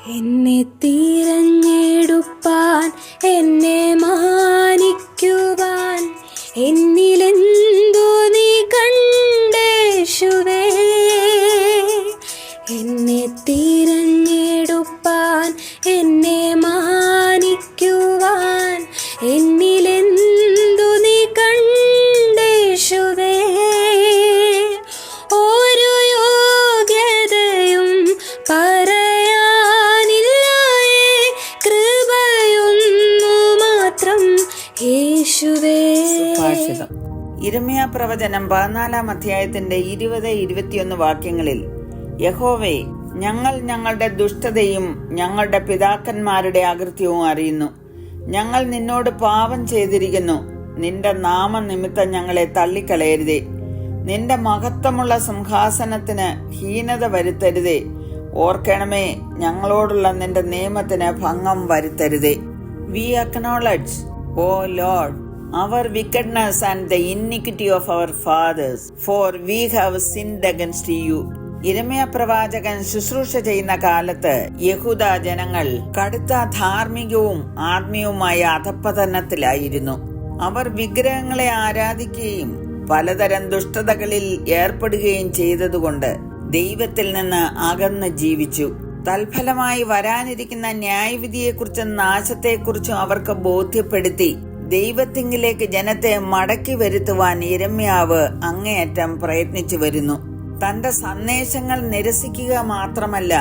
എന്നെ തിരഞ്ഞെടുപ്പാൻ, എന്നെ മാനിക്കുവാൻ, എന്നിലെന്തു നീ കണ്ടേശുവേ. എന്നെ തിരഞ്ഞെടുപ്പാൻ, എന്നെ മാനിക്കുവാൻ, എന്നിലെന്തു നീ കണ്ടേശുവേ. ഒരു യോഗ്യതയും പറയാനില്ലായേ, കൃപയൊന്നു മാത്രം യേശുവേ. സുഭാഷിതം. യിരെമ്യാ പ്രവചനം 14-ാം അധ്യായത്തിന്റെ 20-21 വാക്യങ്ങളിൽ, യഹോവേ, ഞങ്ങൾ ഞങ്ങളുടെ ദുഷ്ടതയും ഞങ്ങളുടെ പിതാക്കന്മാരുടെ അകൃത്യവും അറിയുന്നു. ഞങ്ങൾ നിന്നോട് പാപം ചെയ്തിരിക്കുന്നു. നിന്റെ നാമനിമിത്തം ഞങ്ങളെ തള്ളിക്കളയരുതേ. നിന്റെ മഹത്വമുള്ള സിംഹാസനത്തിന് ഹീനത വരുത്തരുതേ. ഓർക്കണമേ, ഞങ്ങളോടുള്ള നിന്റെ നിയമത്തിന് ഭംഗം വരുത്തരുതേ. We acknowledge, O Lord, our wickedness and the iniquity of our fathers, for we have sinned against you. യിരെമ്യാ പ്രവാചകൻ ശുശ്രൂഷ ചെയ്യുന്ന കാലത്ത് യഹൂദ ജനങ്ങൾ കടുത്ത ധാർമ്മികവും ആത്മീയവുമായ അധപ്പതനത്തിലായിരുന്നു. അവർ വിഗ്രഹങ്ങളെ ആരാധിക്കുകയും പലതരം ദുഷ്ടതകളിൽ ഏർപ്പെടുകയും ചെയ്തതുകൊണ്ട് ദൈവത്തിൽ നിന്ന് അകന്ന് ജീവിച്ചു. തൽഫലമായി വരാനിരിക്കുന്ന ന്യായവിധിയെക്കുറിച്ചും നാശത്തെക്കുറിച്ചും അവർക്ക് ബോധ്യപ്പെടുത്തി ദൈവത്തിങ്കിലേക്ക് ജനത്തെ മടക്കി വരുത്തുവാൻ യിരെമ്യാവ് അങ്ങേയറ്റം പ്രയത്നിച്ചു വരുന്നു. തന്റെ സന്ദേശങ്ങൾ നിരസിക്കുക മാത്രമല്ല,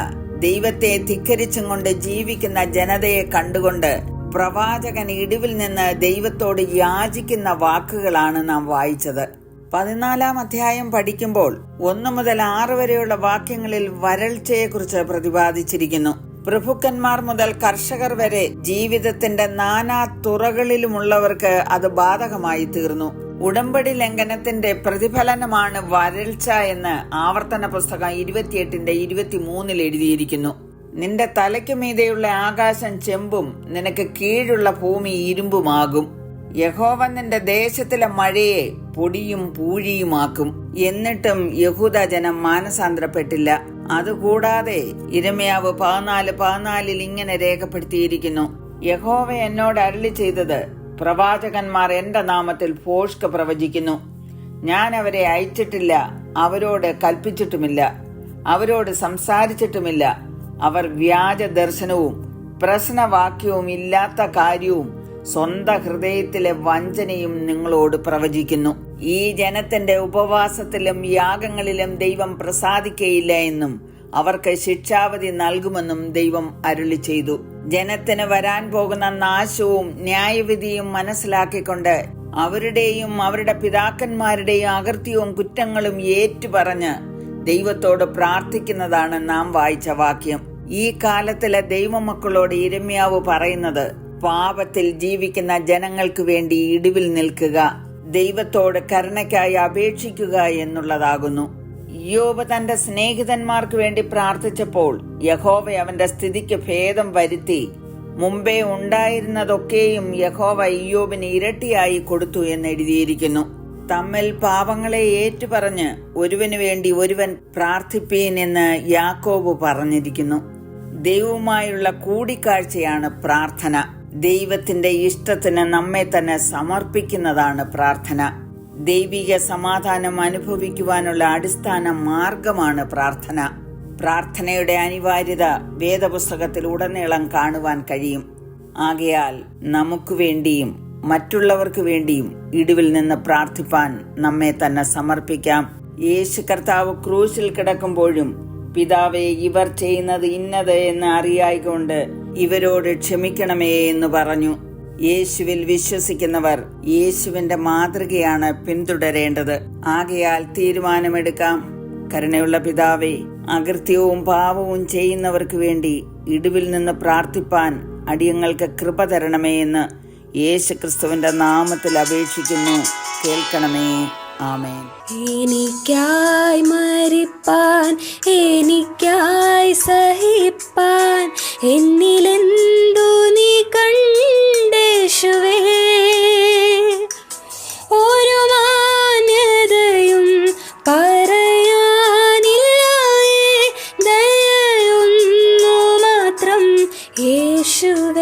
ദൈവത്തെ ധിക്കരിച്ചും കൊണ്ട് ജീവിക്കുന്ന ജനതയെ കണ്ടുകൊണ്ട് പ്രവാചകൻ ഇടിവിൽ നിന്ന് ദൈവത്തോട് യാചിക്കുന്ന വാക്കുകളാണ് നാം വായിച്ചത്. 14-ാം അധ്യായം പഠിക്കുമ്പോൾ 1 മുതൽ 6 വരെയുള്ള വാക്യങ്ങളിൽ വരൾച്ചയെക്കുറിച്ച് പ്രതിപാദിച്ചിരിക്കുന്നു. പ്രഭുക്കന്മാർ മുതൽ കർഷകർ വരെ ജീവിതത്തിന്റെ നാനാ തുറകളിലുമുള്ളവർക്ക് അത് ബാധകമായി തീർന്നു. ഉടമ്പടി ലംഘനത്തിന്റെ പ്രതിഫലനമാണ് വരൾച്ച എന്ന് ആവർത്തന പുസ്തകം 28-23 എഴുതിയിരിക്കുന്നു. നിന്റെ തലയ്ക്ക് മീതെയുള്ള ആകാശം ചെമ്പും നിനക്ക് കീഴുള്ള ഭൂമി ഇരുമ്പുമാകും. യഹോവ നിന്റെ ദേശത്തിലെ മഴയെ പൊടിയും പൂഴിയുമാക്കും. എന്നിട്ടും യഹൂദ ജനം മാനസാന്തരപ്പെട്ടില്ല. അതുകൂടാതെ യിരെമ്യാവ് 14:14 ഇങ്ങനെ രേഖപ്പെടുത്തിയിരിക്കുന്നു, യഹോവ എന്നോട് അരുളി ചെയ്തത്, പ്രവാചകന്മാർ എന്റെ നാമത്തിൽ ഭോഷ്ക് പ്രവചിക്കുന്നു. ഞാൻ അവരെ അയച്ചിട്ടില്ല, അവരോട് കൽപ്പിച്ചിട്ടുമില്ല, അവരോട് സംസാരിച്ചിട്ടുമില്ല. അവർ വ്യാജ ദർശനവും പ്രശ്നവാക്യവും ഇല്ലാത്ത കാര്യവും സ്വന്തം ഹൃദയത്തിലെ വഞ്ചനയും നിങ്ങളോട് പ്രവചിക്കുന്നു. ഈ ജനത്തിന്റെ ഉപവാസത്തിലും യാഗങ്ങളിലും ദൈവം പ്രസാദിക്കയില്ല എന്നും അവർക്ക് ശിക്ഷാവധി നൽകുമെന്നും ദൈവം അരുളി ചെയ്തു. ജനത്തിന് വരാൻ പോകുന്ന നാശവും ന്യായവിധിയും മനസ്സിലാക്കിക്കൊണ്ട് അവരുടെയും അവരുടെ പിതാക്കന്മാരുടെയും അകൃത്യവും കുറ്റങ്ങളും ഏറ്റുപറഞ്ഞ് ദൈവത്തോട് പ്രാർത്ഥിക്കുന്നതാണ് നാം വായിച്ച വാക്യം. ഈ കാലത്തിലെ ദൈവമക്കളോട് യിരെമ്യാവ് പറയുന്നത്, പാപത്തിൽ ജീവിക്കുന്ന ജനങ്ങൾക്ക് വേണ്ടി ഇടിവിൽ നിൽക്കുക, ദൈവത്തോട് കരുണയ്ക്കായി അപേക്ഷിക്കുക എന്നുള്ളതാകുന്നു. ഇയ്യോബ് തന്റെ സ്നേഹിതന്മാർക്ക് വേണ്ടി പ്രാർത്ഥിച്ചപ്പോൾ യഹോവ അവന്റെ സ്ഥിതിക്ക് ഭേദം വരുത്തി. മുമ്പേ ഉണ്ടായിരുന്നതൊക്കെയും യഹോവ ഇയ്യോബിന് ഇരട്ടിയായി കൊടുത്തു എന്ന് എഴുതിയിരിക്കുന്നു. തമ്മിൽ പാപങ്ങളെ ഏറ്റുപറഞ്ഞ് ഒരുവന് വേണ്ടി ഒരുവൻ പ്രാർത്ഥിപ്പീൻ എന്ന് യാക്കോബ് പറഞ്ഞിരിക്കുന്നു. ദൈവവുമായുള്ള കൂടിക്കാഴ്ചയാണ് പ്രാർത്ഥന. ദൈവത്തിന്റെ ഇഷ്ടത്തിന് നമ്മെ തന്നെ സമർപ്പിക്കുന്നതാണ് പ്രാർത്ഥന. ദൈവിക സമാധാനം അനുഭവിക്കുവാനുള്ള അടിസ്ഥാന മാർഗമാണ് പ്രാർത്ഥന. പ്രാർത്ഥനയുടെ അനിവാര്യത വേദപുസ്തകത്തിൽ ഉടനീളം കാണുവാൻ കഴിയും. ആകയാൽ നമുക്ക് വേണ്ടിയും മറ്റുള്ളവർക്ക് വേണ്ടിയും ഇടിവിൽ നിന്ന് പ്രാർത്ഥിപ്പാൻ നമ്മെ തന്നെ സമർപ്പിക്കാം. യേശു കർത്താവ് ക്രൂശിൽ കിടക്കുമ്പോഴും, പിതാവേ, ഇവർ ചെയ്യുന്നത് ഇന്നത് എന്ന് അറിയായിക്കൊണ്ട് ഇവരോട് ക്ഷമിക്കണമേ എന്ന് പറഞ്ഞു. യേശുവിൽ വിശ്വസിക്കുന്നവർ യേശുവിന്റെ മാതൃകയാണ് പിന്തുടരേണ്ടത്. ആകയാൽ തീരുമാനമെടുക്കാം. കരുണയുള്ള പിതാവേ, അകൃത്യവും പാപവും ചെയ്യുന്നവർക്ക് വേണ്ടി ഇടിവിൽ നിന്ന് പ്രാർത്ഥിപ്പാൻ അടിയങ്ങൾക്ക് കൃപ തരണമേ എന്ന് യേശുക്രിസ്തുവിന്റെ നാമത്തിൽ അപേക്ഷിക്കുന്നു. കേൾക്കണമേ. ആമേൻ. എനിക്കായി മരിപ്പാൻ, എനിക്കായി സഹിപ്പാൻ, എന്നിലെന്തു നീ കണ്ടേശുവേ. ഒരു മാന്യതയും പറയാനില്ലായേ, ദയയൊന്നു മാത്രം യേശുവേ